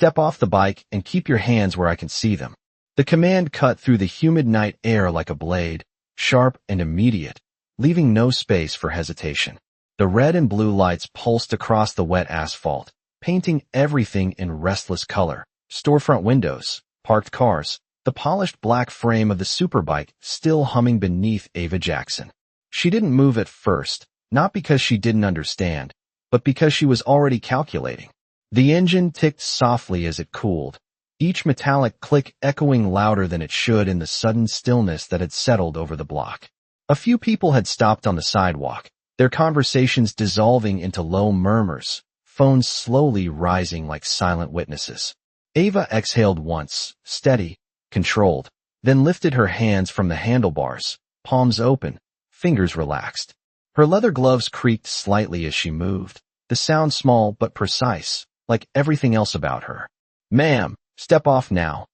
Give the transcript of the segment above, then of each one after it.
Step off the bike and keep your hands where I can see them. The command cut through the humid night air like a blade, sharp and immediate, leaving no space for hesitation. The red and blue lights pulsed across the wet asphalt, painting everything in restless color. Storefront windows, parked cars, the polished black frame of the Superbike still humming beneath Ava Jackson. She didn't move at first, not because she didn't understand, but because she was already calculating. The engine ticked softly as it cooled, each metallic click echoing louder than it should in the sudden stillness that had settled over the block. A few people had stopped on the sidewalk, their conversations dissolving into low murmurs, phones slowly rising like silent witnesses. Ava exhaled once, steady, controlled, then lifted her hands from the handlebars, palms open, fingers relaxed. Her leather gloves creaked slightly as she moved, the sound small but precise, like everything else about her. "Ma'am, step off now,"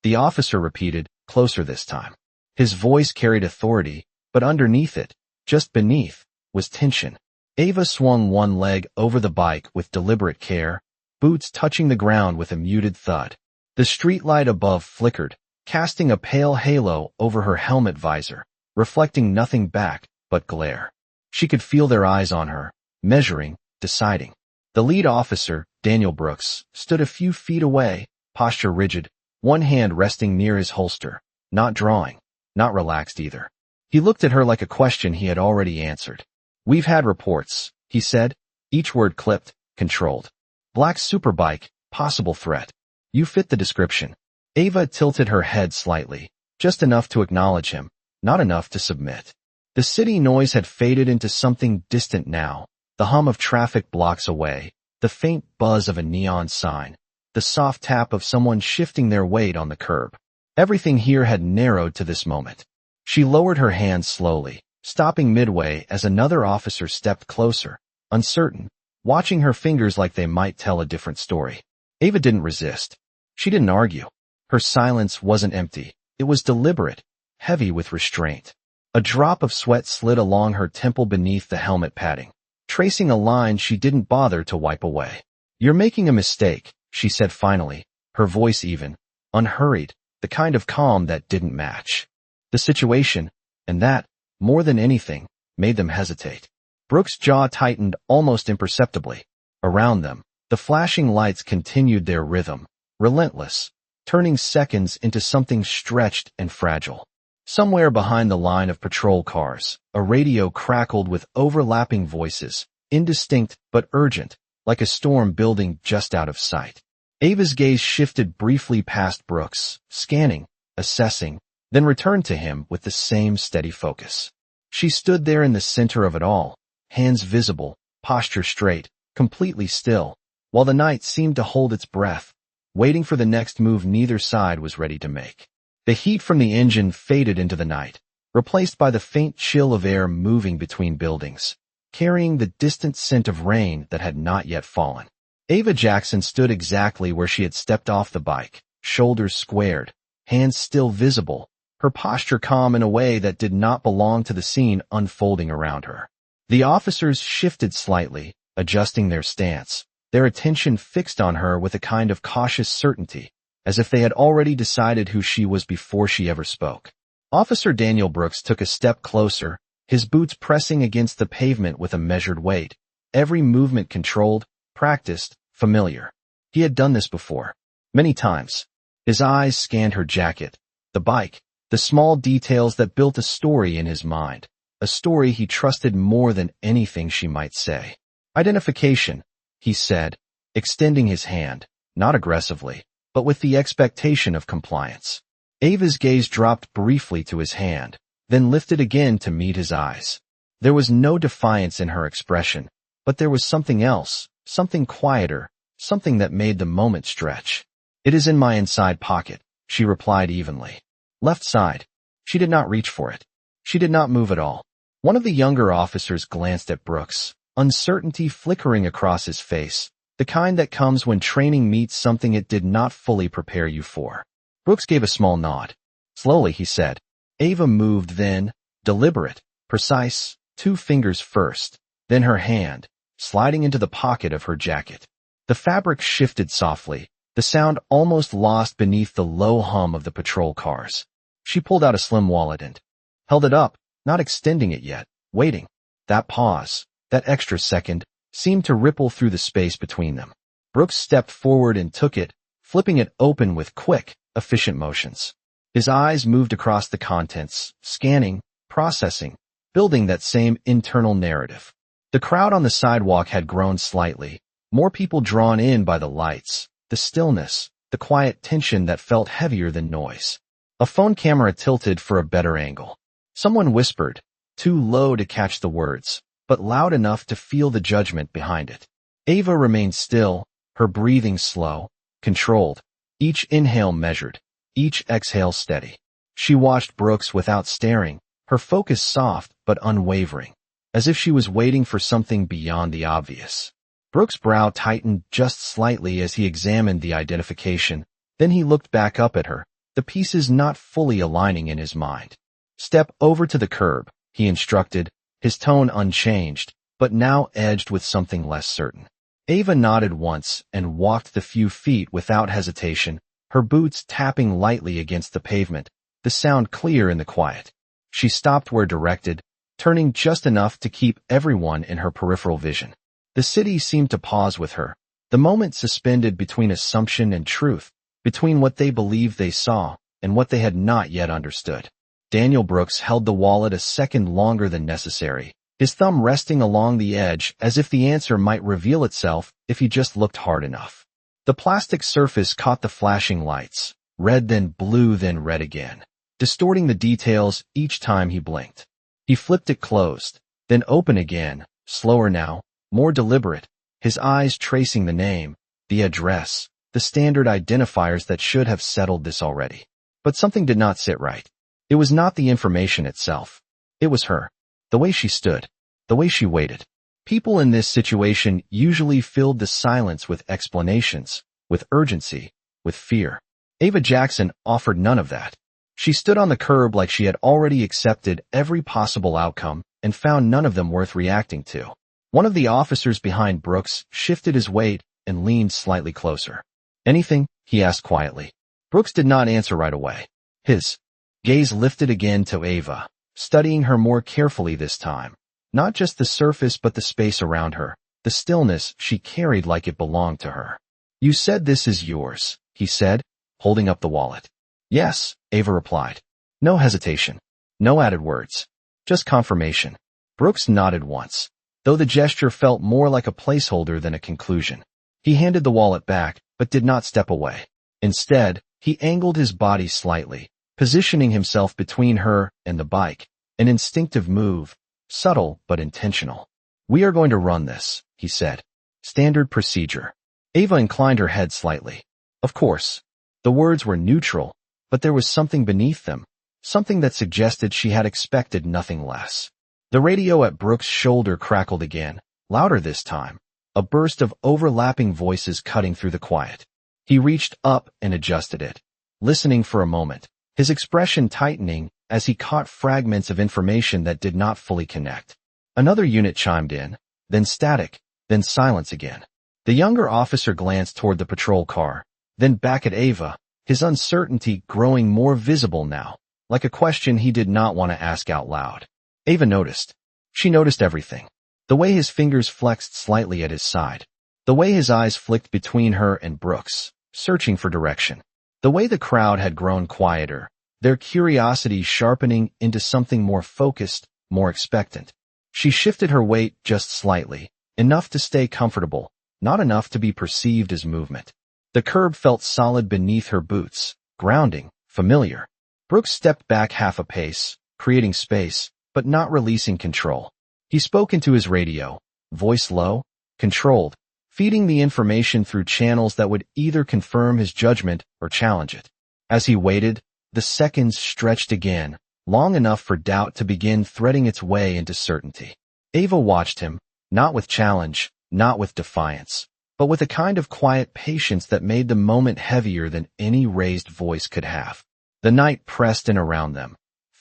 the officer repeated, closer this time. His voice carried authority, but underneath it, just beneath, was tension. Ava swung one leg over the bike with deliberate care, boots touching the ground with a muted thud. The streetlight above flickered, casting a pale halo over her helmet visor, reflecting nothing back but glare. She could feel their eyes on her, measuring, deciding. The lead officer, Daniel Brooks, stood a few feet away, posture rigid, one hand resting near his holster, not drawing, not relaxed either. He looked at her like a question he had already answered. "We've had reports," he said, each word clipped, controlled. "Black Superbike, possible threat. You fit the description." Ava tilted her head slightly, just enough to acknowledge him, not enough to submit. The city noise had faded into something distant now, the hum of traffic blocks away, the faint buzz of a neon sign, the soft tap of someone shifting their weight on the curb. Everything here had narrowed to this moment. She lowered her hands slowly, stopping midway as another officer stepped closer, uncertain, watching her fingers like they might tell a different story. Ava didn't resist. She didn't argue. Her silence wasn't empty. It was deliberate, heavy with restraint. A drop of sweat slid along her temple beneath the helmet padding, tracing a line she didn't bother to wipe away. "You're making a mistake," she said finally, her voice even, unhurried, the kind of calm that didn't match the situation, and that, more than anything, made them hesitate. Brooks' jaw tightened almost imperceptibly. Around them, the flashing lights continued their rhythm, relentless, turning seconds into something stretched and fragile. Somewhere behind the line of patrol cars, a radio crackled with overlapping voices, indistinct but urgent, like a storm building just out of sight. Ava's gaze shifted briefly past Brooks, scanning, assessing, then returned to him with the same steady focus. She stood there in the center of it all, hands visible, posture straight, completely still, while the night seemed to hold its breath, waiting for the next move neither side was ready to make. The heat from the engine faded into the night, replaced by the faint chill of air moving between buildings, carrying the distant scent of rain that had not yet fallen. Ava Jackson stood exactly where she had stepped off the bike, shoulders squared, hands still visible, her posture calm in a way that did not belong to the scene unfolding around her. The officers shifted slightly, adjusting their stance, their attention fixed on her with a kind of cautious certainty, as if they had already decided who she was before she ever spoke. Officer Daniel Brooks took a step closer, his boots pressing against the pavement with a measured weight, every movement controlled, practiced, familiar. He had done this before, many times. His eyes scanned her jacket, the bike, the small details that built a story in his mind, a story he trusted more than anything she might say. "Identification," he said, extending his hand, not aggressively, but with the expectation of compliance. Ava's gaze dropped briefly to his hand, then lifted again to meet his eyes. There was no defiance in her expression, but there was something else, something quieter, something that made the moment stretch. "It is in my inside pocket," she replied evenly. "Left side." She did not reach for it. She did not move at all. One of the younger officers glanced at Brooks, uncertainty flickering across his face, the kind that comes when training meets something it did not fully prepare you for. Brooks gave a small nod. Slowly, he said. Ava moved then, deliberate, precise, 2 fingers first, then her hand, sliding into the pocket of her jacket. The fabric shifted softly, the sound almost lost beneath the low hum of the patrol cars. She pulled out a slim wallet and held it up, not extending it yet, waiting. That pause, that extra second, seemed to ripple through the space between them. Brooks stepped forward and took it, flipping it open with quick, efficient motions. His eyes moved across the contents, scanning, processing, building that same internal narrative. The crowd on the sidewalk had grown slightly, more people drawn in by the lights, the stillness, the quiet tension that felt heavier than noise. A phone camera tilted for a better angle. Someone whispered, too low to catch the words, but loud enough to feel the judgment behind it. Ava remained still, her breathing slow, controlled, each inhale measured, each exhale steady. She watched Brooks without staring, her focus soft but unwavering, as if she was waiting for something beyond the obvious. Brooks' brow tightened just slightly as he examined the identification, then he looked back up at her, the pieces not fully aligning in his mind. Step over to the curb, he instructed, his tone unchanged, but now edged with something less certain. Ava nodded once and walked the few feet without hesitation, her boots tapping lightly against the pavement, the sound clear in the quiet. She stopped where directed, turning just enough to keep everyone in her peripheral vision. The city seemed to pause with her, the moment suspended between assumption and truth, between what they believed they saw and what they had not yet understood. Daniel Brooks held the wallet a second longer than necessary, his thumb resting along the edge as if the answer might reveal itself if he just looked hard enough. The plastic surface caught the flashing lights, red then blue then red again, distorting the details each time he blinked. He flipped it closed, then open again, slower now, more deliberate, his eyes tracing the name, the address, the standard identifiers that should have settled this already. But something did not sit right. It was not the information itself. It was her. The way she stood. The way she waited. People in this situation usually filled the silence with explanations, with urgency, with fear. Ava Jackson offered none of that. She stood on the curb like she had already accepted every possible outcome and found none of them worth reacting to. One of the officers behind Brooks shifted his weight and leaned slightly closer. Anything? He asked quietly. Brooks did not answer right away. His gaze lifted again to Ava, studying her more carefully this time. Not just the surface but the space around her, the stillness she carried like it belonged to her. You said this is yours, he said, holding up the wallet. Yes, Ava replied. No hesitation. No added words. Just confirmation. Brooks nodded once, though the gesture felt more like a placeholder than a conclusion. He handed the wallet back, but did not step away. Instead, he angled his body slightly, positioning himself between her and the bike, an instinctive move, subtle but intentional. We are going to run this, he said. Standard procedure. Ava inclined her head slightly. Of course. The words were neutral, but there was something beneath them, something that suggested she had expected nothing less. The radio at Brooks' shoulder crackled again, louder this time, a burst of overlapping voices cutting through the quiet. He reached up and adjusted it, listening for a moment, his expression tightening as he caught fragments of information that did not fully connect. Another unit chimed in, then static, then silence again. The younger officer glanced toward the patrol car, then back at Ava, his uncertainty growing more visible now, like a question he did not want to ask out loud. Ava noticed. She noticed everything. The way his fingers flexed slightly at his side. The way his eyes flicked between her and Brooks, searching for direction. The way the crowd had grown quieter, their curiosity sharpening into something more focused, more expectant. She shifted her weight just slightly, enough to stay comfortable, not enough to be perceived as movement. The curb felt solid beneath her boots, grounding, familiar. Brooks stepped back half a pace, creating space, but not releasing control. He spoke into his radio, voice low, controlled, feeding the information through channels that would either confirm his judgment or challenge it. As he waited, the seconds stretched again, long enough for doubt to begin threading its way into certainty. Ava watched him, not with challenge, not with defiance, but with a kind of quiet patience that made the moment heavier than any raised voice could have. The night pressed in around them,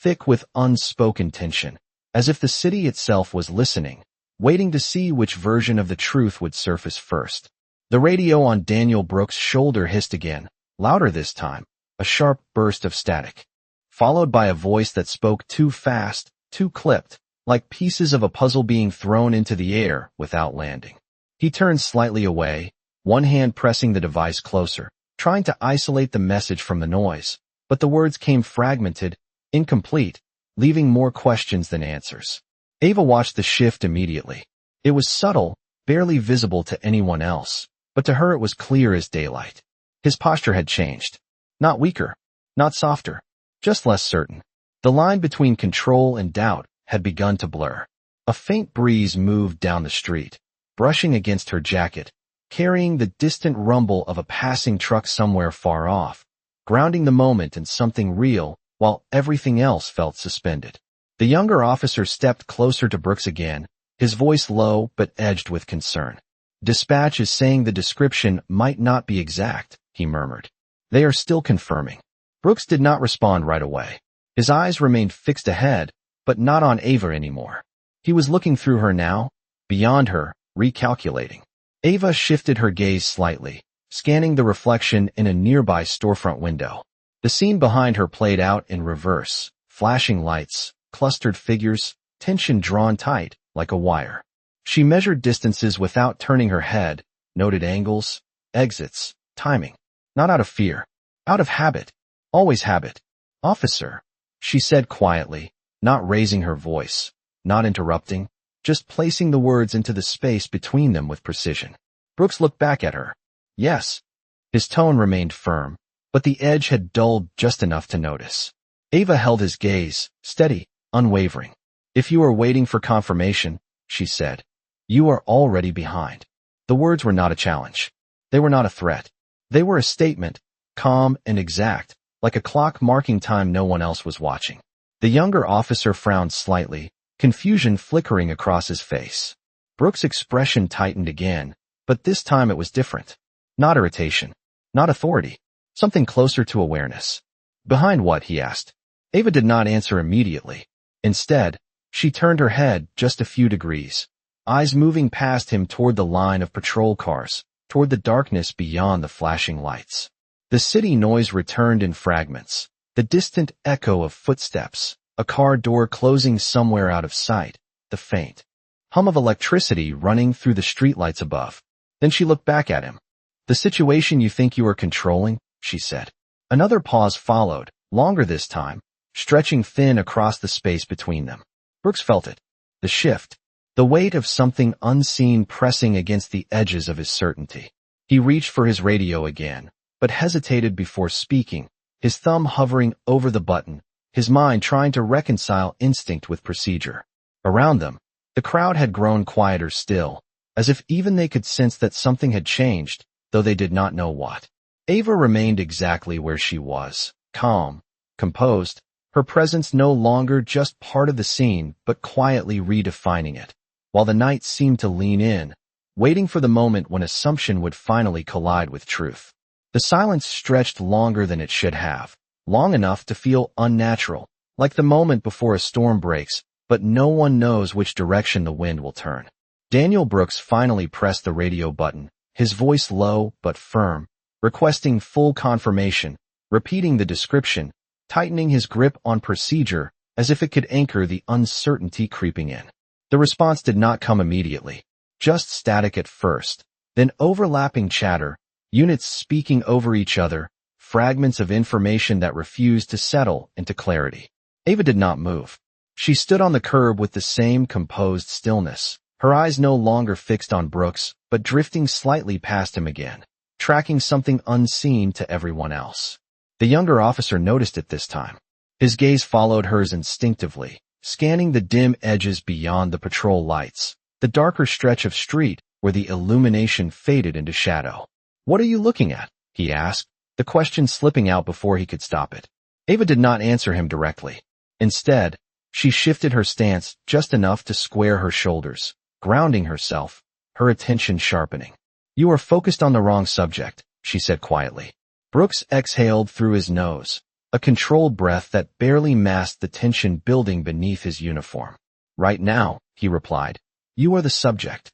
thick with unspoken tension, as if the city itself was listening, waiting to see which version of the truth would surface first. The radio on Daniel Brooks' shoulder hissed again, louder this time, a sharp burst of static, followed by a voice that spoke too fast, too clipped, like pieces of a puzzle being thrown into the air without landing. He turned slightly away, one hand pressing the device closer, trying to isolate the message from the noise, but the words came fragmented, incomplete, leaving more questions than answers. Ava watched the shift immediately. It was subtle, barely visible to anyone else, but to her it was clear as daylight. His posture had changed. Not weaker, not softer, just less certain. The line between control and doubt had begun to blur. A faint breeze moved down the street, brushing against her jacket, carrying the distant rumble of a passing truck somewhere far off, grounding the moment in something real while everything else felt suspended. The younger officer stepped closer to Brooks again, his voice low but edged with concern. "Dispatch is saying the description might not be exact," he murmured. "They are still confirming." Brooks did not respond right away. His eyes remained fixed ahead, but not on Ava anymore. He was looking through her now, beyond her, recalculating. Ava shifted her gaze slightly, scanning the reflection in a nearby storefront window. The scene behind her played out in reverse, flashing lights, clustered figures, tension drawn tight, like a wire. She measured distances without turning her head, noted angles, exits, timing. Not out of fear. Out of habit. Always habit. "Officer," she said quietly, not raising her voice, not interrupting, just placing the words into the space between them with precision. Brooks looked back at her. "Yes." His tone remained firm, but the edge had dulled just enough to notice. Ava held his gaze, steady, unwavering. "If you are waiting for confirmation," she said, "you are already behind." The words were not a challenge. They were not a threat. They were a statement, calm and exact, like a clock marking time no one else was watching. The younger officer frowned slightly, confusion flickering across his face. Brooks' expression tightened again, but this time it was different. Not irritation. Not authority. Something closer to awareness. "Behind what?" he asked. Ava did not answer immediately. Instead, she turned her head just a few degrees, eyes moving past him toward the line of patrol cars, toward the darkness beyond the flashing lights. The city noise returned in fragments, the distant echo of footsteps, a car door closing somewhere out of sight, the faint hum of electricity running through the streetlights above. Then she looked back at him. "The situation you think you are controlling," she said. Another pause followed, longer this time, stretching thin across the space between them. Brooks felt it. The shift. The weight of something unseen pressing against the edges of his certainty. He reached for his radio again, but hesitated before speaking, his thumb hovering over the button, his mind trying to reconcile instinct with procedure. Around them, the crowd had grown quieter still, as if even they could sense that something had changed, though they did not know what. Ava remained exactly where she was, calm, composed, her presence no longer just part of the scene but quietly redefining it, while the night seemed to lean in, waiting for the moment when assumption would finally collide with truth. The silence stretched longer than it should have, long enough to feel unnatural, like the moment before a storm breaks, but no one knows which direction the wind will turn. Daniel Brooks finally pressed the radio button, his voice low but firm, requesting full confirmation, repeating the description, tightening his grip on procedure as if it could anchor the uncertainty creeping in. The response did not come immediately, just static at first, then overlapping chatter, units speaking over each other, fragments of information that refused to settle into clarity. Ava did not move. She stood on the curb with the same composed stillness, her eyes no longer fixed on Brooks, but drifting slightly past him again, tracking something unseen to everyone else. The younger officer noticed it this time. His gaze followed hers instinctively, scanning the dim edges beyond the patrol lights, the darker stretch of street where the illumination faded into shadow. "What are you looking at?" he asked, the question slipping out before he could stop it. Ava did not answer him directly. Instead, she shifted her stance just enough to square her shoulders, grounding herself, her attention sharpening. "You are focused on the wrong subject," she said quietly. Brooks exhaled through his nose, a controlled breath that barely masked the tension building beneath his uniform. "Right now," he replied, "you are the subject."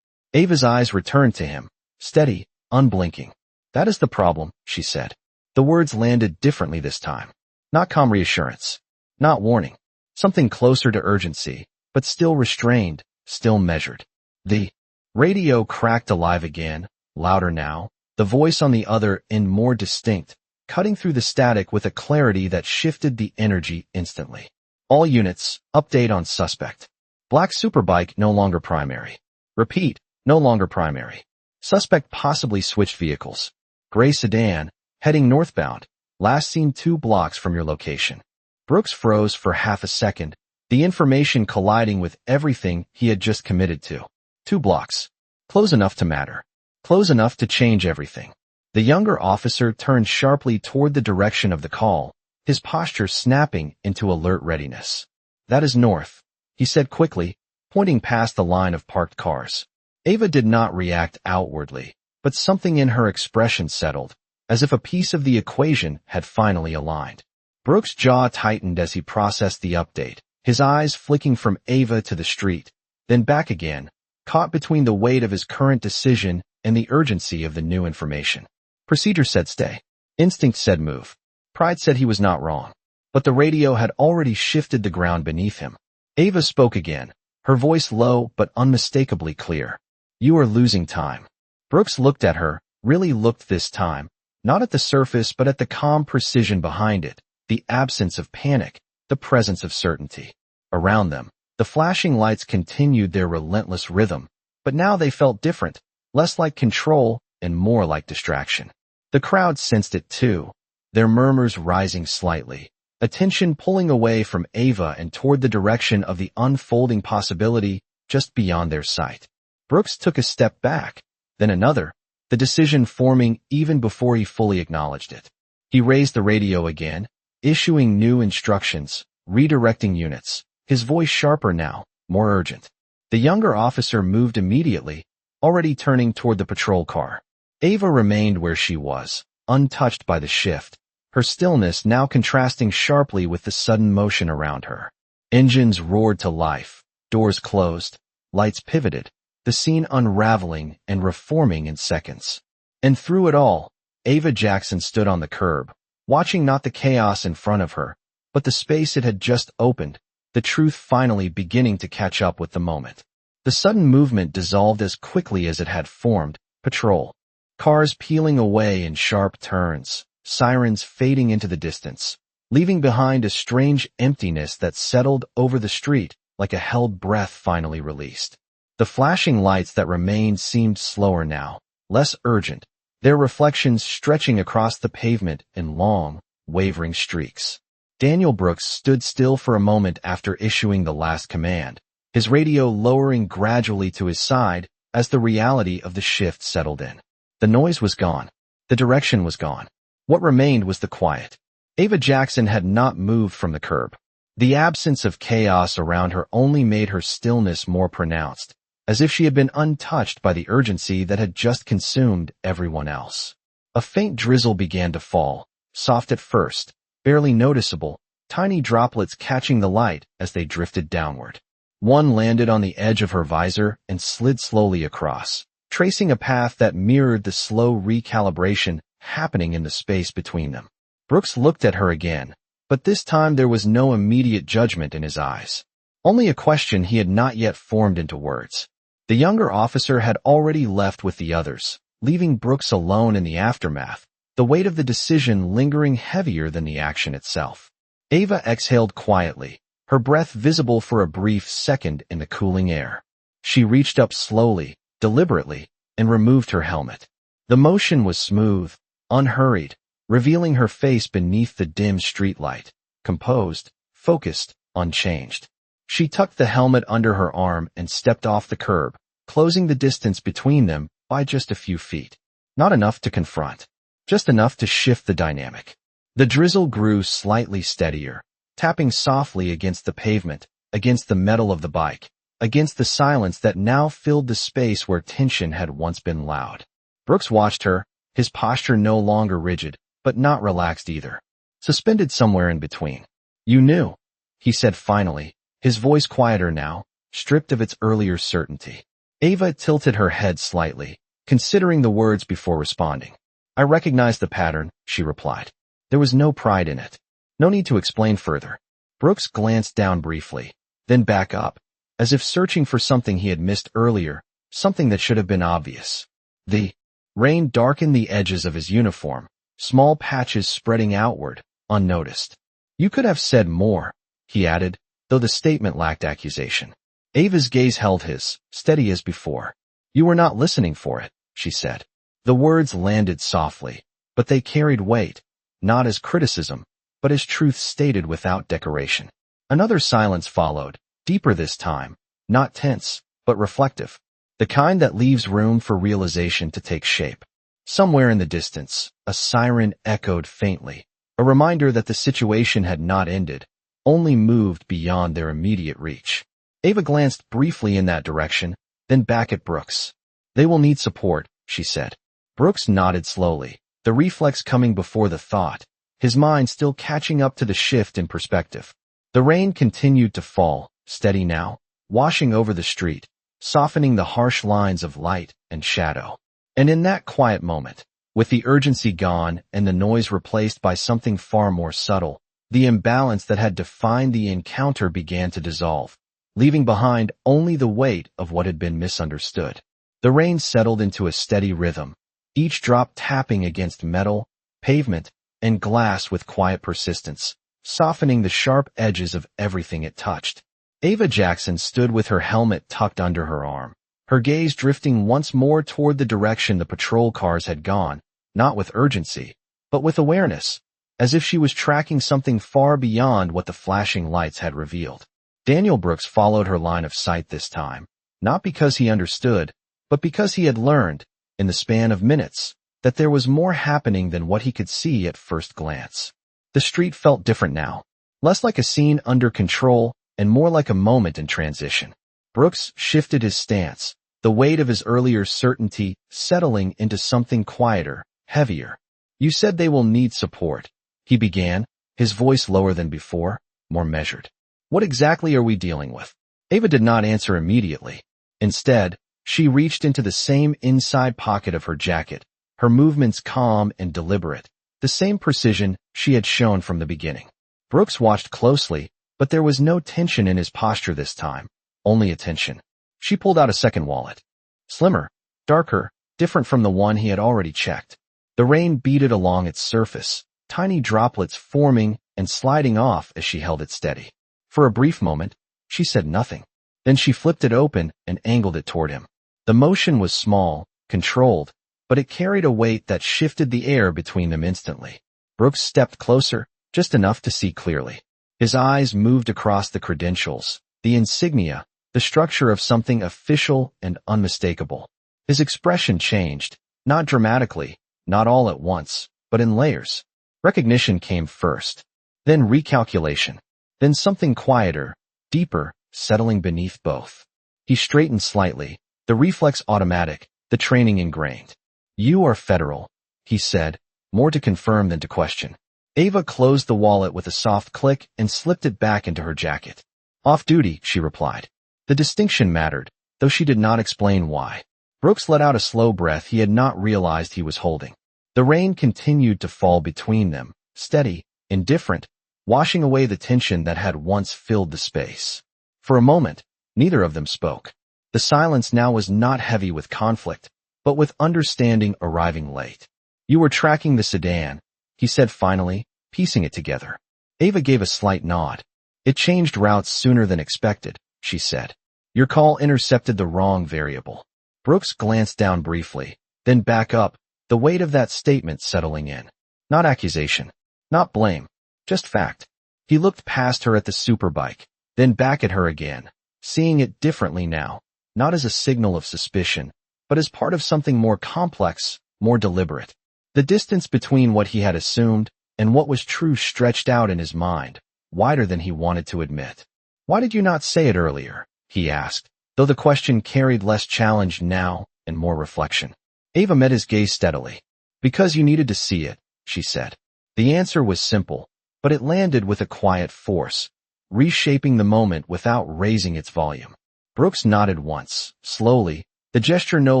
Ava's eyes returned to him, steady, unblinking. "That is the problem," she said. The words landed differently this time. Not calm reassurance. Not warning. Something closer to urgency, but still restrained, still measured. The radio cracked alive again, louder now, the voice on the other end more distinct, cutting through the static with a clarity that shifted the energy instantly. "All units, update on suspect. Black Superbike no longer primary. Repeat, no longer primary. Suspect possibly switched vehicles. Gray sedan, heading northbound, last seen 2 blocks from your location." Brooks froze for half a second, the information colliding with everything he had just committed to. 2 blocks. Close enough to matter. Close enough to change everything. The younger officer turned sharply toward the direction of the call, his posture snapping into alert readiness. "That is north," he said quickly, pointing past the line of parked cars. Ava did not react outwardly, but something in her expression settled, as if a piece of the equation had finally aligned. Brooks' jaw tightened as he processed the update, his eyes flicking from Ava to the street, then back again, caught between the weight of his current decision and the urgency of the new information. Procedure said stay. Instinct said move. Pride said he was not wrong. But the radio had already shifted the ground beneath him. Ava spoke again, her voice low but unmistakably clear. "You are losing time." Brooks looked at her, really looked this time, not at the surface but at the calm precision behind it, the absence of panic, the presence of certainty. Around them, the flashing lights continued their relentless rhythm, but now they felt different, less like control and more like distraction. The crowd sensed it too, their murmurs rising slightly, attention pulling away from Ava and toward the direction of the unfolding possibility just beyond their sight. Brooks took a step back, then another, the decision forming even before he fully acknowledged it. He raised the radio again, issuing new instructions, redirecting units, his voice sharper now, more urgent. The younger officer moved immediately, already turning toward the patrol car. Ava remained where she was, untouched by the shift, her stillness now contrasting sharply with the sudden motion around her. Engines roared to life, doors closed, lights pivoted, the scene unraveling and reforming in seconds. And through it all, Ava Jackson stood on the curb, watching not the chaos in front of her, but the space it had just opened, the truth finally beginning to catch up with the moment. The sudden movement dissolved as quickly as it had formed, patrol. Cars peeling away in sharp turns, sirens fading into the distance, leaving behind a strange emptiness that settled over the street like a held breath finally released. The flashing lights that remained seemed slower now, less urgent, their reflections stretching across the pavement in long, wavering streaks. Daniel Brooks stood still for a moment after issuing the last command, his radio lowering gradually to his side as the reality of the shift settled in. The noise was gone. The direction was gone. What remained was the quiet. Ava Jackson had not moved from the curb. The absence of chaos around her only made her stillness more pronounced, as if she had been untouched by the urgency that had just consumed everyone else. A faint drizzle began to fall, soft at first, barely noticeable, tiny droplets catching the light as they drifted downward. One landed on the edge of her visor and slid slowly across, tracing a path that mirrored the slow recalibration happening in the space between them. Brooks looked at her again, but this time there was no immediate judgment in his eyes. Only a question he had not yet formed into words. The younger officer had already left with the others, leaving Brooks alone in the aftermath, the weight of the decision lingering heavier than the action itself. Ava exhaled quietly, her breath visible for a brief second in the cooling air. She reached up slowly, deliberately, and removed her helmet. The motion was smooth, unhurried, revealing her face beneath the dim streetlight, composed, focused, unchanged. She tucked the helmet under her arm and stepped off the curb, closing the distance between them by just a few feet. Not enough to confront, just enough to shift the dynamic. The drizzle grew slightly steadier, tapping softly against the pavement, against the metal of the bike, against the silence that now filled the space where tension had once been loud. Brooks watched her, his posture no longer rigid, but not relaxed either. Suspended somewhere in between. "You knew," he said finally, his voice quieter now, stripped of its earlier certainty. Ava tilted her head slightly, considering the words before responding. I recognize the pattern, she replied. There was no pride in it. No need to explain further. Brooks glanced down briefly, then back up, as if searching for something he had missed earlier, something that should have been obvious. The rain darkened the edges of his uniform, small patches spreading outward, unnoticed. You could have said more, he added, though the statement lacked accusation. Ava's gaze held his, steady as before. You were not listening for it, she said. The words landed softly, but they carried weight, not as criticism, but as truth stated without decoration. Another silence followed, deeper this time, not tense, but reflective. The kind that leaves room for realization to take shape. Somewhere in the distance, a siren echoed faintly, a reminder that the situation had not ended, only moved beyond their immediate reach. Ava glanced briefly in that direction, then back at Brooks. They will need support, she said. Brooks nodded slowly, the reflex coming before the thought, his mind still catching up to the shift in perspective. The rain continued to fall, steady now, washing over the street, softening the harsh lines of light and shadow. And in that quiet moment, with the urgency gone and the noise replaced by something far more subtle, the imbalance that had defined the encounter began to dissolve, leaving behind only the weight of what had been misunderstood. The rain settled into a steady rhythm, each drop tapping against metal, pavement, and glass with quiet persistence, softening the sharp edges of everything it touched. Ava Jackson stood with her helmet tucked under her arm, her gaze drifting once more toward the direction the patrol cars had gone, not with urgency, but with awareness, as if she was tracking something far beyond what the flashing lights had revealed. Daniel Brooks followed her line of sight this time, not because he understood, but because he had learned, in the span of minutes, that there was more happening than what he could see at first glance. The street felt different now, less like a scene under control and more like a moment in transition. Brooks shifted his stance, the weight of his earlier certainty settling into something quieter, heavier. You said they will need support, he began, his voice lower than before, more measured. What exactly are we dealing with? Ava did not answer immediately. Instead, she reached into the same inside pocket of her jacket, her movements calm and deliberate, the same precision she had shown from the beginning. Brooks watched closely, but there was no tension in his posture this time, only attention. She pulled out a second wallet. Slimmer, darker, different from the one he had already checked. The rain beaded along its surface, tiny droplets forming and sliding off as she held it steady. For a brief moment, she said nothing. Then she flipped it open and angled it toward him. The motion was small, controlled, but it carried a weight that shifted the air between them instantly. Brooks stepped closer, just enough to see clearly. His eyes moved across the credentials, the insignia, the structure of something official and unmistakable. His expression changed, not dramatically, not all at once, but in layers. Recognition came first, then recalculation, then something quieter, deeper, settling beneath both. He straightened slightly, the reflex automatic, the training ingrained. You are federal, he said, more to confirm than to question. Ava closed the wallet with a soft click and slipped it back into her jacket. Off duty, she replied. The distinction mattered, though she did not explain why. Brooks let out a slow breath he had not realized he was holding. The rain continued to fall between them, steady, indifferent, washing away the tension that had once filled the space. For a moment, neither of them spoke. The silence now was not heavy with conflict, but with understanding arriving late. You were tracking the sedan, he said finally, piecing it together. Ava gave a slight nod. It changed routes sooner than expected, she said. Your call intercepted the wrong variable. Brooks glanced down briefly, then back up, the weight of that statement settling in. Not accusation, not blame, just fact. He looked past her at the Superbike, then back at her again, seeing it differently now, not as a signal of suspicion, but as part of something more complex, more deliberate. The distance between what he had assumed and what was true stretched out in his mind, wider than he wanted to admit. Why did you not say it earlier? He asked, though the question carried less challenge now and more reflection. Ava met his gaze steadily. Because you needed to see it, she said. The answer was simple, but it landed with a quiet force, reshaping the moment without raising its volume. Brooks nodded once, slowly, the gesture no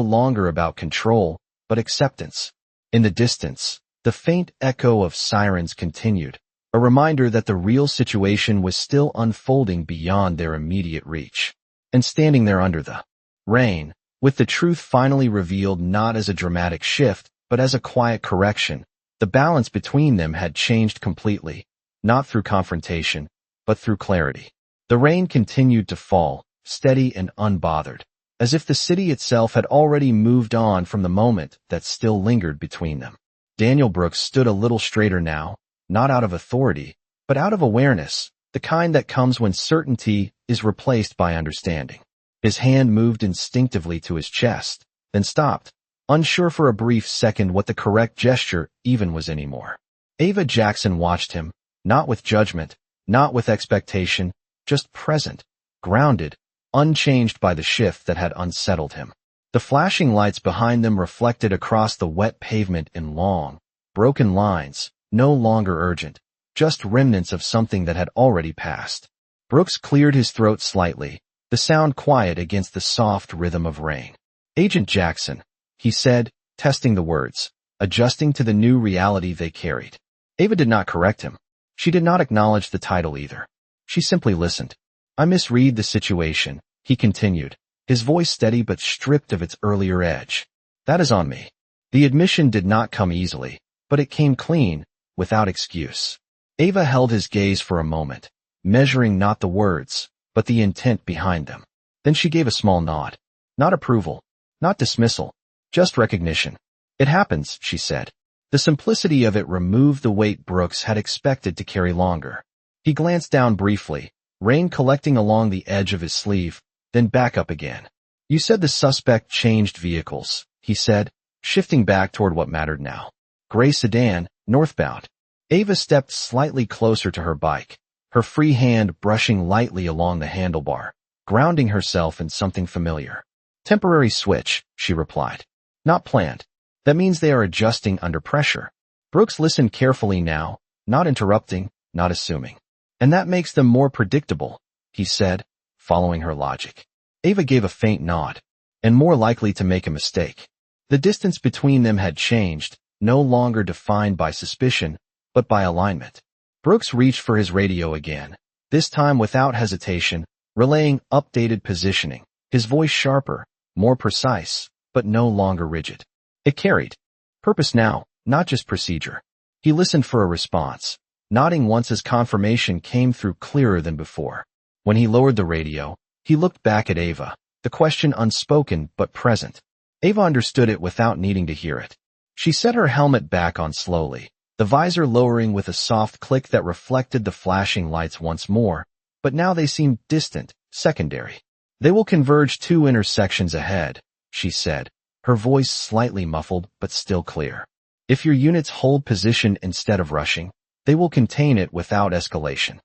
longer about control, but acceptance. In the distance, the faint echo of sirens continued, a reminder that the real situation was still unfolding beyond their immediate reach. And standing there under the rain, with the truth finally revealed not as a dramatic shift, but as a quiet correction, the balance between them had changed completely, not through confrontation, but through clarity. The rain continued to fall, steady and unbothered, as if the city itself had already moved on from the moment that still lingered between them. Daniel Brooks stood a little straighter now, not out of authority, but out of awareness, the kind that comes when certainty is replaced by understanding. His hand moved instinctively to his chest, then stopped, unsure for a brief second what the correct gesture even was anymore. Ava Jackson watched him, not with judgment, not with expectation, just present, grounded, unchanged by the shift that had unsettled him. The flashing lights behind them reflected across the wet pavement in long, broken lines, no longer urgent, just remnants of something that had already passed. Brooks cleared his throat slightly, the sound quiet against the soft rhythm of rain. "Agent Jackson," he said, testing the words, adjusting to the new reality they carried. Ava did not correct him. She did not acknowledge the title either. She simply listened. "I misread the situation," he continued, his voice steady but stripped of its earlier edge. "That is on me." The admission did not come easily, but it came clean, without excuse. Ava held his gaze for a moment, measuring not the words, but the intent behind them. Then she gave a small nod. Not approval, not dismissal, just recognition. "It happens," she said. The simplicity of it removed the weight Brooks had expected to carry longer. He glanced down briefly, rain collecting along the edge of his sleeve, then back up again. "You said the suspect changed vehicles," he said, shifting back toward what mattered now. "Gray sedan, northbound." Ava stepped slightly closer to her bike, her free hand brushing lightly along the handlebar, grounding herself in something familiar. "Temporary switch," she replied. "Not planned. That means they are adjusting under pressure." Brooks listened carefully now, not interrupting, not assuming. "And that makes them more predictable," he said, following her logic. Ava gave a faint nod. "And more likely to make a mistake." The distance between them had changed, no longer defined by suspicion, but by alignment. Brooks reached for his radio again, this time without hesitation, relaying updated positioning, his voice sharper, more precise, but no longer rigid. It carried purpose now, not just procedure. He listened for a response, nodding once as confirmation came through clearer than before. When he lowered the radio, he looked back at Ava, the question unspoken but present. Ava understood it without needing to hear it. She set her helmet back on slowly, the visor lowering with a soft click that reflected the flashing lights once more, but now they seemed distant, secondary. "They will converge 2 intersections ahead," she said, her voice slightly muffled but still clear. "If your units hold position instead of rushing, they will contain it without escalation."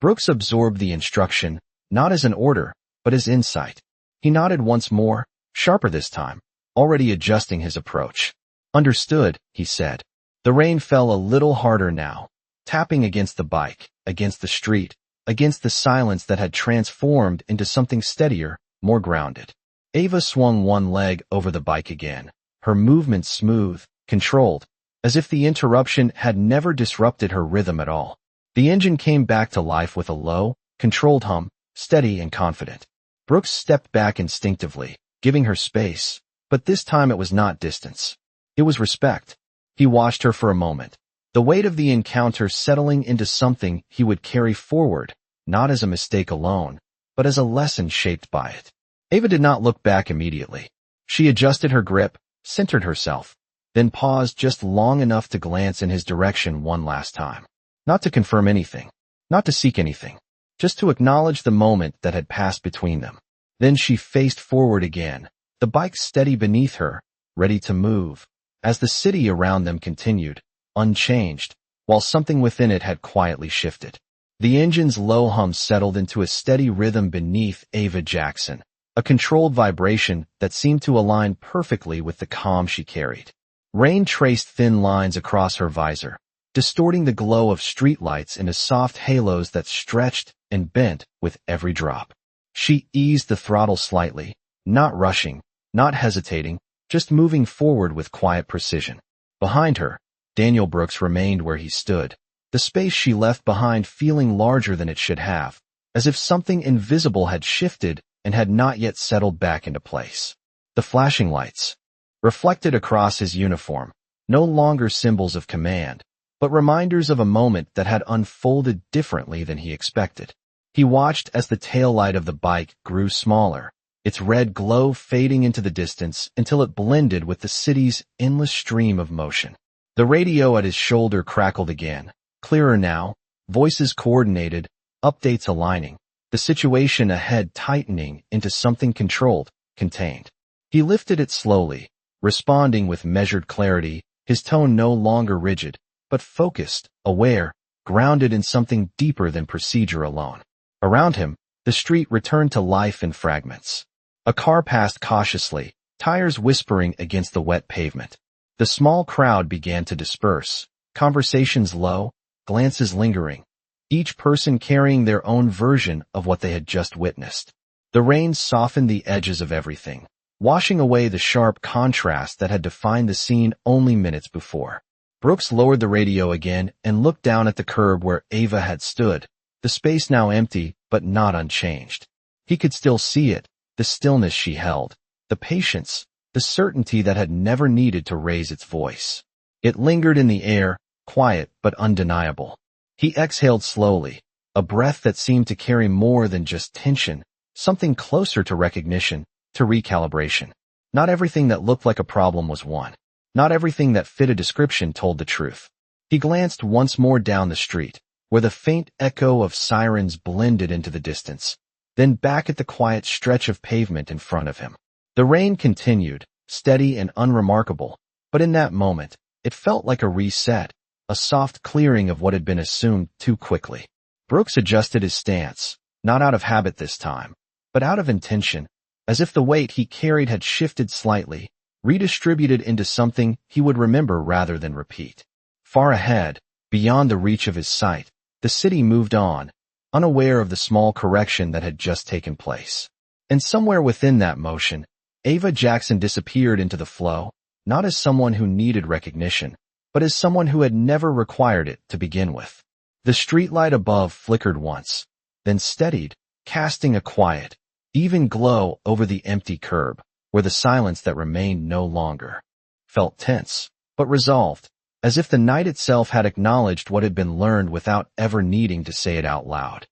Brooks absorbed the instruction, not as an order, but as insight. He nodded once more, sharper this time, already adjusting his approach. "Understood," he said. The rain fell a little harder now, tapping against the bike, against the street, against the silence that had transformed into something steadier, more grounded. Ava swung one leg over the bike again, her movements smooth, controlled, as if the interruption had never disrupted her rhythm at all. The engine came back to life with a low, controlled hum, steady and confident. Brooks stepped back instinctively, giving her space, but this time it was not distance. It was respect. He watched her for a moment, the weight of the encounter settling into something he would carry forward, not as a mistake alone, but as a lesson shaped by it. Ava did not look back immediately. She adjusted her grip, centered herself, then paused just long enough to glance in his direction one last time. Not to confirm anything, not to seek anything, just to acknowledge the moment that had passed between them. Then she faced forward again, the bike steady beneath her, ready to move, as the city around them continued, unchanged, while something within it had quietly shifted. The engine's low hum settled into a steady rhythm beneath Ava Jackson, a controlled vibration that seemed to align perfectly with the calm she carried. Rain traced thin lines across her visor, distorting the glow of streetlights into soft halos that stretched and bent with every drop. She eased the throttle slightly, not rushing, not hesitating, just moving forward with quiet precision. Behind her, Daniel Brooks remained where he stood, the space she left behind feeling larger than it should have, as if something invisible had shifted and had not yet settled back into place. The flashing lights, reflected across his uniform, no longer symbols of command, but reminders of a moment that had unfolded differently than he expected. He watched as the taillight of the bike grew smaller, its red glow fading into the distance until it blended with the city's endless stream of motion. The radio at his shoulder crackled again, clearer now, voices coordinated, updates aligning, the situation ahead tightening into something controlled, contained. He lifted it slowly, responding with measured clarity, his tone no longer rigid, but focused, aware, grounded in something deeper than procedure alone. Around him, the street returned to life in fragments. A car passed cautiously, tires whispering against the wet pavement. The small crowd began to disperse, conversations low, glances lingering, each person carrying their own version of what they had just witnessed. The rain softened the edges of everything, washing away the sharp contrast that had defined the scene only minutes before. Brooks lowered the radio again and looked down at the curb where Ava had stood, the space now empty but not unchanged. He could still see it, the stillness she held, the patience, the certainty that had never needed to raise its voice. It lingered in the air, quiet but undeniable. He exhaled slowly, a breath that seemed to carry more than just tension, something closer to recognition, to recalibration. Not everything that looked like a problem was one. Not everything that fit a description told the truth. He glanced once more down the street, where the faint echo of sirens blended into the distance, then back at the quiet stretch of pavement in front of him. The rain continued, steady and unremarkable, but in that moment, it felt like a reset, a soft clearing of what had been assumed too quickly. Brooks adjusted his stance, not out of habit this time, but out of intention, as if the weight he carried had shifted slightly, redistributed into something he would remember rather than repeat. Far ahead, beyond the reach of his sight, the city moved on, unaware of the small correction that had just taken place. And somewhere within that motion, Ava Jackson disappeared into the flow, not as someone who needed recognition, but as someone who had never required it to begin with. The streetlight above flickered once, then steadied, casting a quiet, even glow over the empty curb, where the silence that remained no longer felt tense, but resolved, as if the night itself had acknowledged what had been learned without ever needing to say it out loud.